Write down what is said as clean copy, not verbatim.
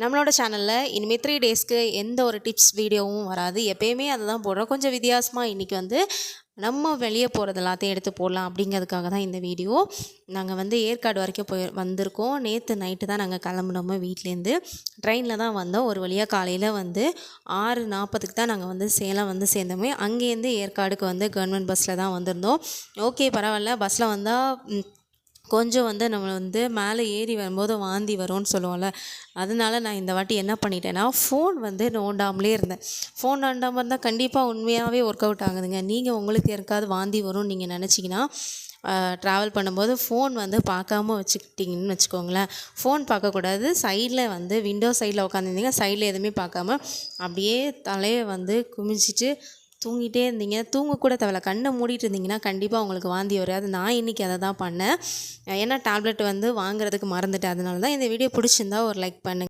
நம்மளோட சேனலில் இனிமேல் 3 டேஸ்க்கு எந்த ஒரு டிப்ஸ் வீடியோவும் வராது. எப்பயுமே அதை தான் போடுறோம். கொஞ்சம் வித்தியாசமாக இன்றைக்கி வந்து நம்ம வெளியே போகிறது எல்லாத்தையும் எடுத்து போடலாம் அப்படிங்கிறதுக்காக தான் இந்த வீடியோ. நாங்கள் வந்து ஏற்காடு வரைக்கும் வந்திருக்கோம். நேற்று நைட்டு தான் நாங்கள் கிளம்புனோம் வீட்லேருந்து. ட்ரெயினில் தான் வந்தோம். ஒரு வழியாக காலையில் வந்து 6:40க்கு தான் நாங்கள் வந்து சேலம் வந்து சேர்ந்தோமே. அங்கேருந்து ஏற்காடுக்கு வந்து கவர்மெண்ட் பஸ்ஸில் தான் வந்திருந்தோம். ஓகே, பரவாயில்ல, பஸ்ஸில் வந்தால் கொஞ்சம் வந்து நம்ம வந்து மேலே ஏறி வரும்போது வாந்தி வரும்னு சொல்லுவோம்ல. அதனால நான் இந்த வாட்டி என்ன பண்ணிட்டேன்னா, ஃபோன் வந்து நோண்டாமலே இருந்தேன். ஃபோன் நோண்டாமல் இருந்தால் கண்டிப்பாக உண்மையாகவே ஒர்க் அவுட் ஆகுதுங்க. நீங்கள் உங்களுக்கு யாருக்காவது வாந்தி வரும்னு நீங்கள் நினச்சிங்கன்னா, ட்ராவல் பண்ணும்போது ஃபோன் வந்து பார்க்காம வச்சுக்கிட்டிங்கன்னு வச்சுக்கோங்களேன். ஃபோன் பார்க்கக்கூடாது. சைடில் வந்து விண்டோ சைடில் உட்காந்துருந்தீங்க, சைடில் எதுவுமே பார்க்காம அப்படியே தலையை வந்து குமிச்சிட்டு தூங்கிட்டே இருந்தீங்க. தூங்கக்கூட தேவையில்ல, கண்ணை மூடிட்டு இருந்தீங்கன்னா கண்டிப்பாக உங்களுக்கு வாந்தி வராது. நான் இன்றைக்கி அதை தான் பண்ணேன். ஏன்னா டேப்லெட் வந்து வாங்குறதுக்கு மறந்துட்டேன். அதனால தான். இந்த வீடியோ பிடிச்சிருந்தா ஒரு லைக் பண்ணுங்கள்.